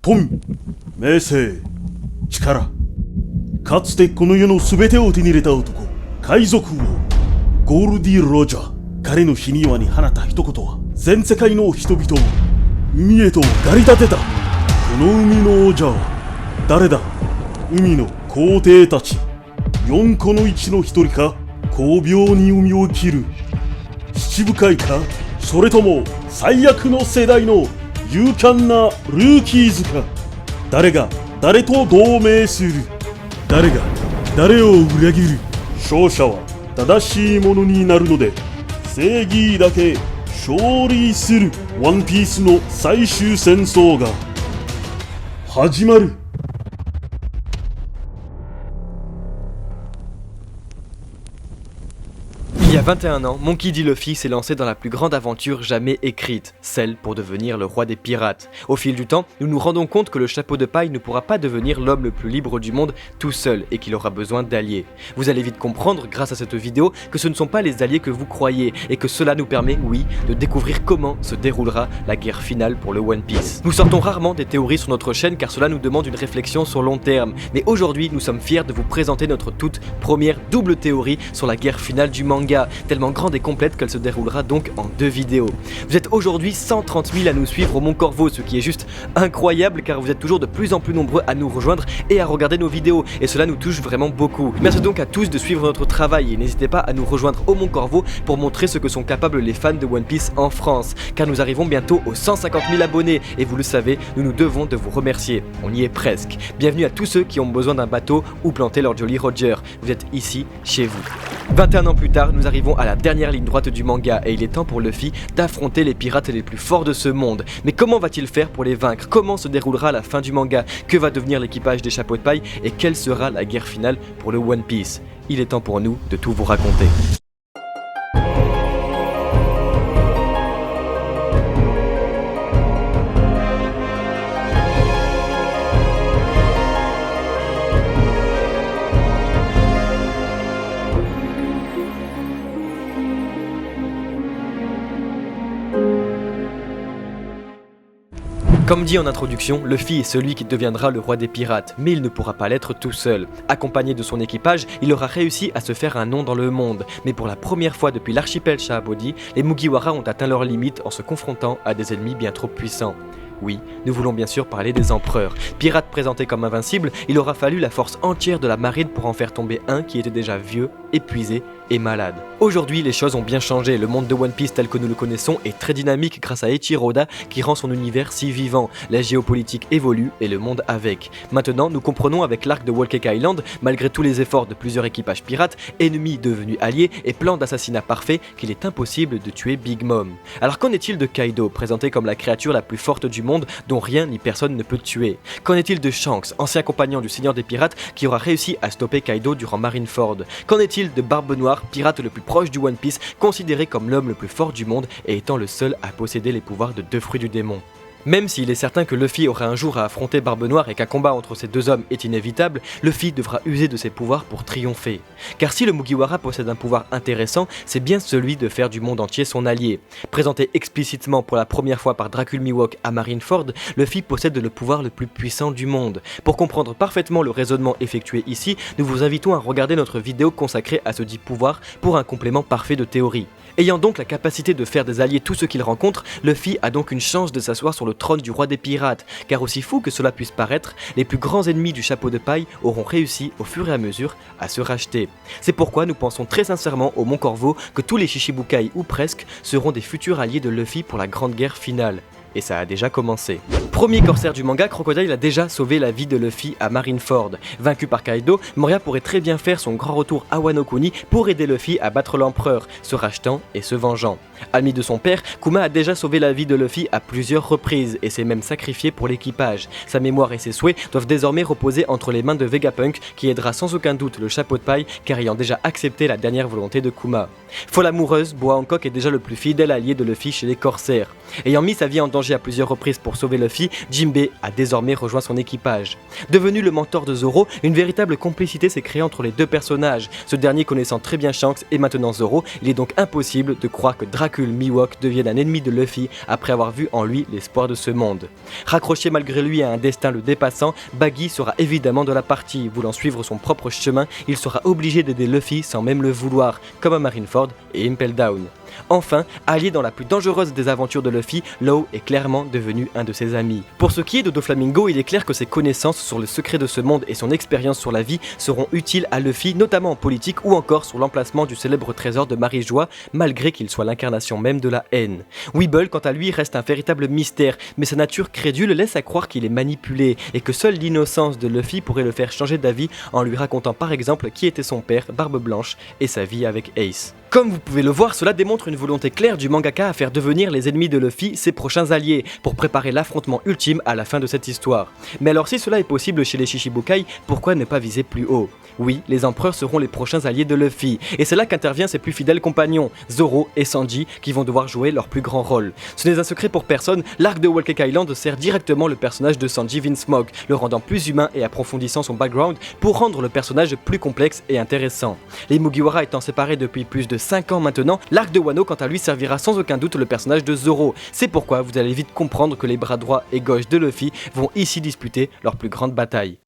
富、名声、力。かつてこの世の全てを手に入れた男、海賊王、ゴールディ・ロジャー。彼の火庭に放った一言は、全世界の人々を海へと駆り立てた。この海の王者は誰だ？海の皇帝たち。4個の1の一人か？巧妙に海を切る七部会か？それとも最悪の世代の勇敢なルーキーズか？誰が誰と同盟する？誰が誰を裏切る？勝者は正しいものになるので、正義だけ勝利する。ワンピースの最終戦争が始まる。Il y a 21 ans, Monkey D. Luffy s'est lancé dans la plus grande aventure jamais écrite, celle pour devenir le roi des pirates. Au fil du temps, nous nous rendons compte que le chapeau de paille ne pourra pas devenir l'homme le plus libre du monde tout seul et qu'il aura besoin d'alliés. Vous allez vite comprendre, grâce à cette vidéo, que ce ne sont pas les alliés que vous croyez et que cela nous permet, oui, de découvrir comment se déroulera la guerre finale pour le One Piece. Nous sortons rarement des théories sur notre chaîne car cela nous demande une réflexion sur long terme, mais aujourd'hui nous sommes fiers de vous présenter notre toute première double théorie sur la guerre finale du manga, tellement grande et complète qu'elle se déroulera donc en 2 vidéos. Vous êtes aujourd'hui 130 000 à nous suivre au Mont Corvo, ce qui est juste incroyable car vous êtes toujours de plus en plus nombreux à nous rejoindre et à regarder nos vidéos, et cela nous touche vraiment beaucoup. Merci donc à tous de suivre notre travail et n'hésitez pas à nous rejoindre au Mont Corvo pour montrer ce que sont capables les fans de One Piece en France, car nous arrivons bientôt aux 150 000 abonnés et vous le savez, nous nous devons de vous remercier. On y est presque. Bienvenue à tous ceux qui ont besoin d'un bateau ou planter leur Jolly Roger. Vous êtes ici, chez vous. 21 ans plus tard, nous arrivons à la dernière ligne droite du manga et il est temps pour Luffy d'affronter les pirates les plus forts de ce monde. Mais comment va-t-il faire pour les vaincre? Comment se déroulera la fin du manga? Que va devenir l'équipage des chapeaux de paille? Et quelle sera la guerre finale pour le One Piece? Il est temps pour nous de tout vous raconter. Comme dit en introduction, Luffy est celui qui deviendra le roi des pirates, mais il ne pourra pas l'être tout seul. Accompagné de son équipage, il aura réussi à se faire un nom dans le monde, mais pour la première fois depuis l'archipel Sabaody, les Mugiwara ont atteint leurs limites en se confrontant à des ennemis bien trop puissants. Oui, nous voulons bien sûr parler des empereurs. Pirates présentés comme invincibles, il aura fallu la force entière de la marine pour en faire tomber un qui était déjà vieux, épuisé et malade. Aujourd'hui, les choses ont bien changé. Le monde de One Piece tel que nous le connaissons est très dynamique grâce à Eiichiro Oda qui rend son univers si vivant. La géopolitique évolue et le monde avec. Maintenant, nous comprenons avec l'arc de Whole Cake Island, malgré tous les efforts de plusieurs équipages pirates, ennemis devenus alliés et plans d'assassinat parfaits, qu'il est impossible de tuer Big Mom. Alors qu'en est-il de Kaido, présenté comme la créature la plus forte du monde dont rien ni personne ne peut tuer? Qu'en est-il de Shanks, ancien compagnon du Seigneur des Pirates qui aura réussi à stopper Kaido durant Marineford? Qu'en est-il de Barbe Noire, pirate le plus proche du One Piece, considéré comme l'homme le plus fort du monde et étant le seul à posséder les pouvoirs de 2 fruits du démon? Même s'il est certain que Luffy aura un jour à affronter Barbe Noire et qu'un combat entre ces 2 hommes est inévitable, Luffy devra user de ses pouvoirs pour triompher. Car si le Mugiwara possède un pouvoir intéressant, c'est bien celui de faire du monde entier son allié. Présenté explicitement pour la première fois par Dracul Mihawk à Marineford, Luffy possède le pouvoir le plus puissant du monde. Pour comprendre parfaitement le raisonnement effectué ici, nous vous invitons à regarder notre vidéo consacrée à ce dit pouvoir pour un complément parfait de théorie. Ayant donc la capacité de faire des alliés tous ceux qu'il rencontre, Luffy a donc une chance de s'asseoir sur le trône du roi des pirates, car aussi fou que cela puisse paraître, les plus grands ennemis du chapeau de paille auront réussi au fur et à mesure à se racheter. C'est pourquoi nous pensons très sincèrement au Mont Corvo que tous les Shichibukai ou presque seront des futurs alliés de Luffy pour la grande guerre finale. Et ça a déjà commencé. Premier corsaire du manga, Crocodile a déjà sauvé la vie de Luffy à Marineford. Vaincu par Kaido, Moria pourrait très bien faire son grand retour à Wano Kuni pour aider Luffy à battre l'empereur, se rachetant et se vengeant. Ami de son père, Kuma a déjà sauvé la vie de Luffy à plusieurs reprises et s'est même sacrifié pour l'équipage. Sa mémoire et ses souhaits doivent désormais reposer entre les mains de Vegapunk qui aidera sans aucun doute le chapeau de paille car ayant déjà accepté la dernière volonté de Kuma. Folle amoureuse, Boa Hancock est déjà le plus fidèle allié de Luffy chez les corsaires. Ayant mis sa vie en danger danger à plusieurs reprises pour sauver Luffy, Jinbei a désormais rejoint son équipage. Devenu le mentor de Zoro, une véritable complicité s'est créée entre les deux personnages. Ce dernier connaissant très bien Shanks et maintenant Zoro, il est donc impossible de croire que Dracul Mihawk devienne un ennemi de Luffy après avoir vu en lui l'espoir de ce monde. Raccroché malgré lui à un destin le dépassant, Baggy sera évidemment de la partie. Voulant suivre son propre chemin, il sera obligé d'aider Luffy sans même le vouloir, comme à Marineford et Impel Down. Enfin, allié dans la plus dangereuse des aventures de Luffy, Law est clairement devenu un de ses amis. Pour ce qui est de Doflamingo, il est clair que ses connaissances sur le secret de ce monde et son expérience sur la vie seront utiles à Luffy, notamment en politique ou encore sur l'emplacement du célèbre trésor de Marie-Joie, malgré qu'il soit l'incarnation même de la haine. Weeble, quant à lui, reste un véritable mystère, mais sa nature crédule laisse à croire qu'il est manipulé et que seule l'innocence de Luffy pourrait le faire changer d'avis en lui racontant par exemple qui était son père, Barbe Blanche, et sa vie avec Ace. Comme vous pouvez le voir, cela démontre une volonté claire du mangaka à faire devenir les ennemis de Luffy ses prochains alliés, pour préparer l'affrontement ultime à la fin de cette histoire. Mais alors si cela est possible chez les Shichibukai, pourquoi ne pas viser plus haut ? Oui, les empereurs seront les prochains alliés de Luffy, et c'est là qu'interviennent ses plus fidèles compagnons, Zoro et Sanji, qui vont devoir jouer leur plus grand rôle. Ce n'est un secret pour personne, l'arc de Whole Cake Island sert directement le personnage de Sanji Vinsmoke, le rendant plus humain et approfondissant son background pour rendre le personnage plus complexe et intéressant. Les Mugiwara étant séparés depuis plus de 5 ans maintenant, l'arc de Wano quant à lui servira sans aucun doute le personnage de Zoro. C'est pourquoi vous allez vite comprendre que les bras droit et gauche de Luffy vont ici disputer leur plus grande bataille.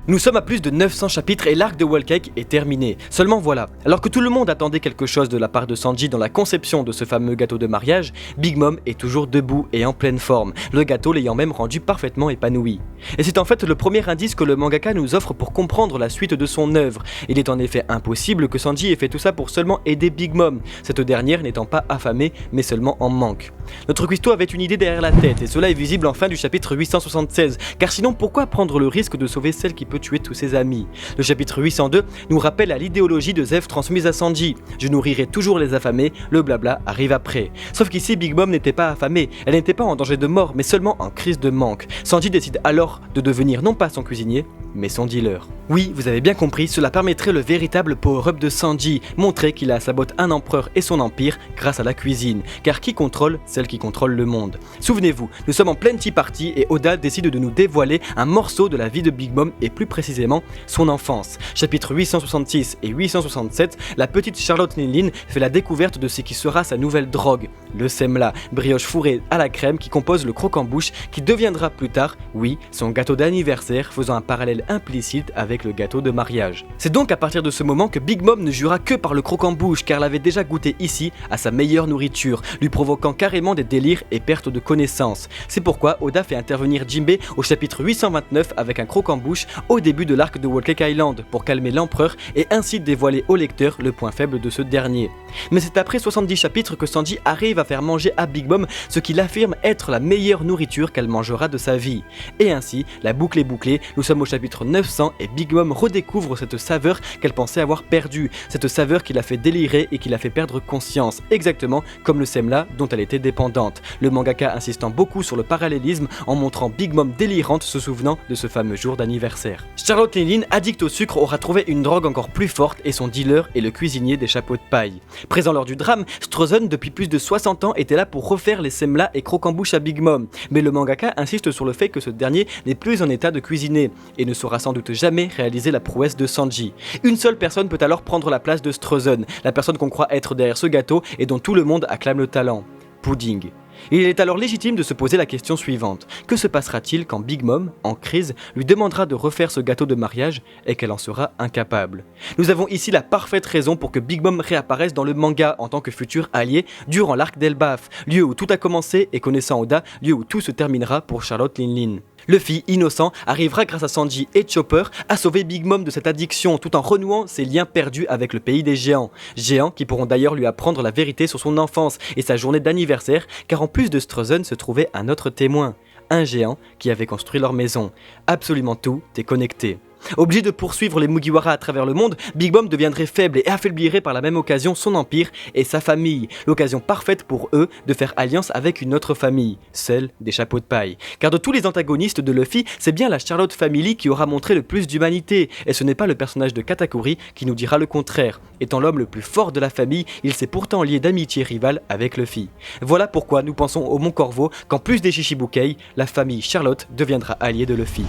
Nous sommes à plus de 900 chapitres et l'arc de Whole Cake est terminé. Seulement voilà, alors que tout le monde attendait quelque chose de la part de Sanji dans la conception de ce fameux gâteau de mariage, Big Mom est toujours debout et en pleine forme, le gâteau l'ayant même rendu parfaitement épanoui. Et c'est en fait le premier indice que le mangaka nous offre pour comprendre la suite de son œuvre. Il est en effet impossible que Sanji ait fait tout ça pour seulement aider Big Mom, cette dernière n'étant pas affamée mais seulement en manque. Notre cuistot avait une idée derrière la tête et cela est visible en fin du chapitre 876, car sinon pourquoi prendre le risque de sauver celle qui peut tuer tous ses amis. Le chapitre 802 nous rappelle à l'idéologie de Zeff transmise à Sanji. Je nourrirai toujours les affamés, le blabla arrive après. Sauf qu'ici Big Mom n'était pas affamée, elle n'était pas en danger de mort mais seulement en crise de manque. Sanji décide alors de devenir non pas son cuisinier, mais son dealer. Oui, vous avez bien compris, cela permettrait le véritable power-up de Sanji, montrer qu'il a à sa botte un empereur et son empire grâce à la cuisine, car qui contrôle celle qui contrôle le monde. Souvenez-vous, nous sommes en pleine tea party et Oda décide de nous dévoiler un morceau de la vie de Big Mom et plus précisément son enfance. Chapitres 866 et 867, la petite Charlotte Linlin fait la découverte de ce qui sera sa nouvelle drogue, le semla, brioche fourrée à la crème qui compose le croque-en-bouche qui deviendra plus tard, oui, son gâteau d'anniversaire, faisant un parallèle implicite avec le gâteau de mariage. C'est donc à partir de ce moment que Big Mom ne jura que par le croque-en-bouche car elle avait déjà goûté ici à sa meilleure nourriture, lui provoquant carrément des délires et perte de connaissance. C'est pourquoi Oda fait intervenir Jinbei au chapitre 829 avec un croque-en-bouche au début de l'arc de Whole Cake Island pour calmer l'empereur et ainsi dévoiler au lecteur le point faible de ce dernier. Mais c'est après 70 chapitres que Sanji arrive à faire manger à Big Mom ce qu'il affirme être la meilleure nourriture qu'elle mangera de sa vie. Et ainsi, la boucle est bouclée, nous sommes au chapitre 900 et Big Mom redécouvre cette saveur qu'elle pensait avoir perdue, cette saveur qui l'a fait délirer et qui l'a fait perdre conscience, exactement comme le semla dont elle était dépendante. Le mangaka insistant beaucoup sur le parallélisme en montrant Big Mom délirante se souvenant de ce fameux jour d'anniversaire. Charlotte Linlin, addict au sucre, aura trouvé une drogue encore plus forte et son dealer est le cuisinier des chapeaux de paille. Présent lors du drame, Strozen depuis plus de 60 ans était là pour refaire les semla et croque-en-bouche à Big Mom, mais le mangaka insiste sur le fait que ce dernier n'est plus en état de cuisiner et ne saura sans doute jamais réaliser la prouesse de Sanji. Une seule personne peut alors prendre la place de Strozen, la personne qu'on croit être derrière ce gâteau et dont tout le monde acclame le talent. Pudding. Il est alors légitime de se poser la question suivante. Que se passera-t-il quand Big Mom, en crise, lui demandera de refaire ce gâteau de mariage et qu'elle en sera incapable? Nous avons ici la parfaite raison pour que Big Mom réapparaisse dans le manga en tant que futur allié durant l'arc d'Elbaf, lieu où tout a commencé et connaissant Oda, lieu où tout se terminera pour Charlotte Linlin. Luffy, innocent, arrivera grâce à Sanji et Chopper à sauver Big Mom de cette addiction tout en renouant ses liens perdus avec le pays des géants. Géants qui pourront d'ailleurs lui apprendre la vérité sur son enfance et sa journée d'anniversaire car en plus de Strozen se trouvait un autre témoin, un géant qui avait construit leur maison. Absolument tout est connecté. Obligé de poursuivre les Mugiwara à travers le monde, Big Mom deviendrait faible et affaiblirait par la même occasion son empire et sa famille. L'occasion parfaite pour eux de faire alliance avec une autre famille, celle des chapeaux de paille. Car de tous les antagonistes de Luffy, c'est bien la Charlotte Family qui aura montré le plus d'humanité, et ce n'est pas le personnage de Katakuri qui nous dira le contraire. Étant l'homme le plus fort de la famille, il s'est pourtant lié d'amitié rivale avec Luffy. Voilà pourquoi nous pensons au Mont Corvo qu'en plus des Shichibukei, la famille Charlotte deviendra alliée de Luffy.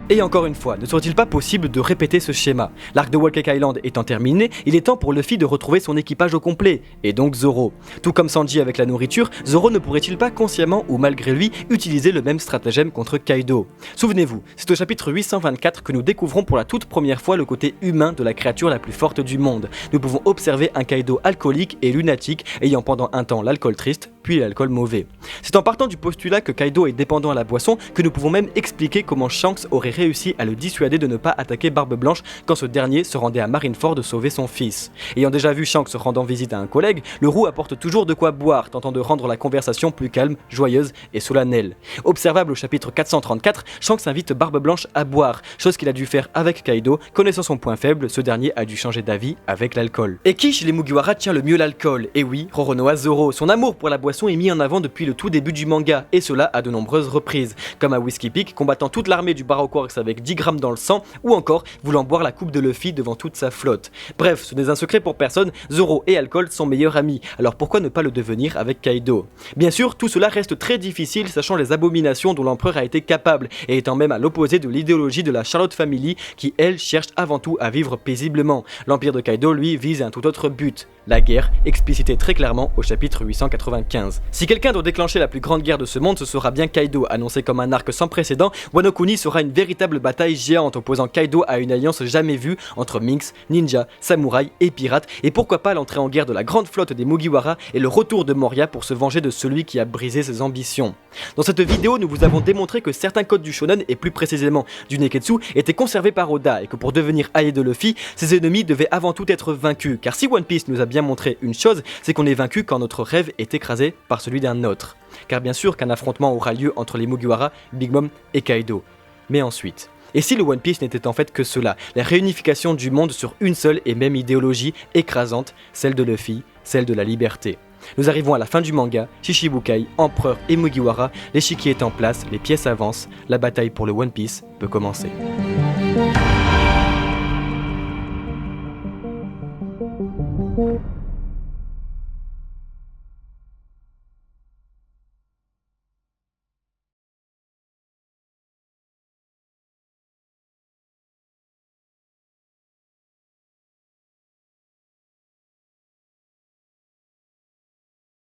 Et encore une fois, ne serait-il pas possible de répéter ce schéma? L'arc de Whole Cake Island étant terminé, il est temps pour Luffy de retrouver son équipage au complet, et donc Zoro. Tout comme Sanji avec la nourriture, Zoro ne pourrait-il pas consciemment ou malgré lui utiliser le même stratagème contre Kaido? Souvenez-vous, c'est au chapitre 824 que nous découvrons pour la toute première fois le côté humain de la créature la plus forte du monde. Nous pouvons observer un Kaido alcoolique et lunatique, ayant pendant un temps l'alcool triste, puis l'alcool mauvais. C'est en partant du postulat que Kaido est dépendant à la boisson que nous pouvons même expliquer comment Shanks aurait réussi à le dissuader de ne pas attaquer Barbe Blanche quand ce dernier se rendait à Marineford de sauver son fils. Ayant déjà vu Shanks rendant visite à un collègue, le roux apporte toujours de quoi boire, tentant de rendre la conversation plus calme, joyeuse et solennelle. Observable au chapitre 434, Shanks invite Barbe Blanche à boire, chose qu'il a dû faire avec Kaido, connaissant son point faible, ce dernier a dû changer d'avis avec l'alcool. Et qui chez les Mugiwara tient le mieux l'alcool? Et oui, Roronoa Zoro. Son amour pour la boisson est mis en avant depuis le tout début du manga, et cela à de nombreuses reprises, comme à Whiskey Peak combattant toute l'armée du Baroque avec 10 grammes dans le sang, ou encore voulant boire la coupe de Luffy devant toute sa flotte. Bref, ce n'est un secret pour personne, Zoro et alcool sont meilleurs amis, alors pourquoi ne pas le devenir avec Kaido? Bien sûr, tout cela reste très difficile sachant les abominations dont l'empereur a été capable, et étant même à l'opposé de l'idéologie de la Charlotte Family qui, elle, cherche avant tout à vivre paisiblement. L'empire de Kaido, lui, vise un tout autre but, la guerre, explicitée très clairement au chapitre 895. Si quelqu'un doit déclencher la plus grande guerre de ce monde, ce sera bien Kaido, annoncé comme un arc sans précédent. Wano Kuni sera une véritable bataille géante opposant Kaido à une alliance jamais vue entre Minks, ninja, samouraïs et pirates, et pourquoi pas l'entrée en guerre de la grande flotte des Mugiwara et le retour de Moria pour se venger de celui qui a brisé ses ambitions. Dans cette vidéo, nous vous avons démontré que certains codes du shonen, et plus précisément du Neketsu, étaient conservés par Oda, et que pour devenir allié de Luffy, ses ennemis devaient avant tout être vaincus, car si One Piece nous a bien montré une chose, c'est qu'on est vaincu quand notre rêve est écrasé par celui d'un autre. Car bien sûr qu'un affrontement aura lieu entre les Mugiwara, Big Mom et Kaido. Mais ensuite... Et si le One Piece n'était en fait que cela, la réunification du monde sur une seule et même idéologie écrasante, celle de Luffy, celle de la liberté. Nous arrivons à la fin du manga, Shichibukai, Empereur et Mugiwara, l'échiquier est en place, les pièces avancent, la bataille pour le One Piece peut commencer.